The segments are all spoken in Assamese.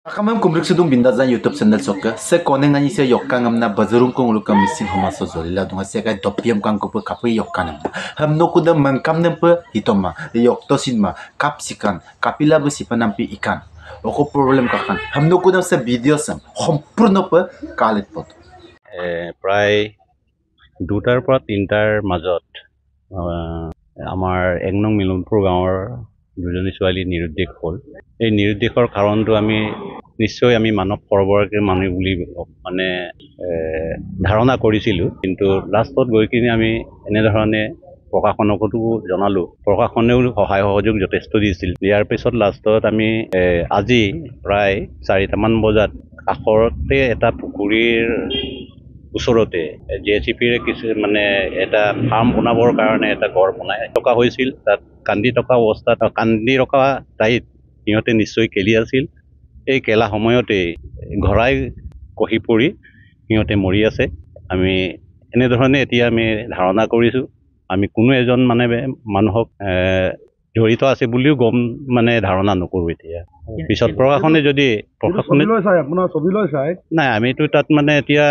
Akamam kumrik sudung bindazan YouTube channel sokka se koneng nani se yokkang amna bazurung kong uluk missing homa so zolila dunga se kai dopiam kang ko kapu yokkanam ham no kuda mangkam nem pe hitoma yokto sinma kapsikan kapila bu sipanampi ikan oko problem kakan ham no kuda se video sam সম্পূর্ণ pe kalit pot প্ৰায় 2টাৰ পৰা 3টাৰ মাজত আমাৰ 1 নং মিলনপুৰ গাঁৱৰ দুজনী ছোৱালী নিৰুদ্দেশ হ'ল। এই নিৰুদ্দেশৰ কাৰণটো আমি নিশ্চয় আমি মানৱ সৰবৰাহী মানুহ বুলি মানে ধাৰণা কৰিছিলোঁ, কিন্তু লাষ্টত গৈ কিনে আমি এনেধৰণে প্ৰশাসনকো জনালোঁ। প্ৰশাসনেও সহায় সহযোগ যথেষ্ট দিছিল। ইয়াৰ পিছত লাষ্টত আমি আজি প্ৰায় 4টামান বজাত কাষৰতে এটা পুখুৰীৰ ওচৰতে JCPৰে কিছু মানে এটা ফাৰ্ম বনাবৰ কাৰণে এটা ঘৰ বনাই থকা হৈছিল। তাত কান্দি থকা অৱস্থাত কান্দি ৰখা ঠাইত সিহঁতে নিশ্চয় খেলি আছিল। এই খেলা সময়তে ঘৰাই কহি পৰি সিহঁতে মৰি আছে। আমি এনেধৰণে এতিয়া আমি ধাৰণা কৰিছোঁ আমি কোনো এজন মানে মানুহক জড়িত আছে বুলিও গম মানে ধাৰণা নকৰোঁ। এতিয়া পিছত প্ৰশাসনে যদি নাই আমিতো তাত মানে এতিয়া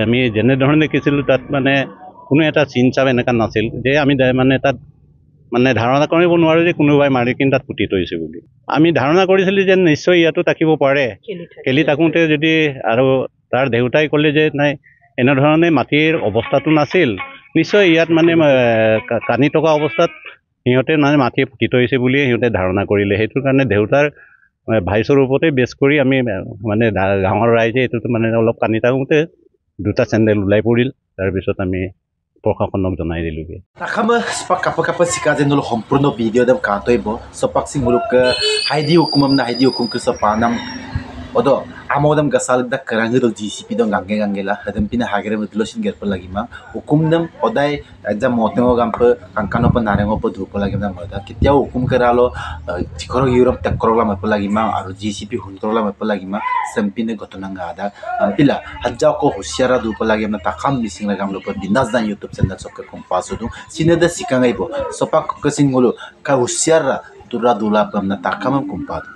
আমি যেনেধৰণে দেখিছিলোঁ তাত মানে কোনো এটা চিন চাপ এনেকুৱা নাছিল যে আমি মানে তাত মানে ধাৰণা কৰিব নোৱাৰোঁ যে কোনোবাই মাৰি কিনে তাত পুতি থৈছে বুলি। আমি ধাৰণা কৰিছিলোঁ যে নিশ্চয় ইয়াতো থাকিব পাৰে, খেলি থাকোঁতে যদি আৰু তাৰ দেউতাই ক'লে যে নাই এনেধৰণে মাটিৰ অৱস্থাটো নাছিল, নিশ্চয় ইয়াত মানে কান্দি থকা অৱস্থাত সিহঁতে মানে মাটি পুতি থৈছে বুলিয়ে সিহঁতে ধাৰণা কৰিলে। সেইটো কাৰণে দেউতাৰ ভাইচৰ ওপৰতে বেছ কৰি আমি মানে গাঁৱৰ ৰাইজে এইটোতো মানে অলপ কান্দি থাকোঁতে 2টা চেণ্ডেল ওলাই পৰিল। তাৰপিছত আমি প্ৰশাসনক জনাই দিলোঁগৈ। Akama sepak kapa sika jenul সম্পূর্ণ video dem katoibo sepak sing muluk haidi hukumam na haidi hukum ke sepanam odo amodam gasal da karangi do GCP dong gange la hadam pina hagere mutlosin gerpol lagi ma hukum dem odai exam motengo gampe kankano pa narengo pa dhupo lagi ma moda kitya hukum keralo tikoro Europe tekkorla ma pa lagi ma aru GCP hunkorla ma pa lagi ma sempine gotonanga ada pila hajja ko husyara dhupo lagi ma takam missing lagam lo pa binas dan YouTube channel sokke kompaso du sineda sikangaibo sopak kesing mulu ka husyara dura dula pamna takam kompado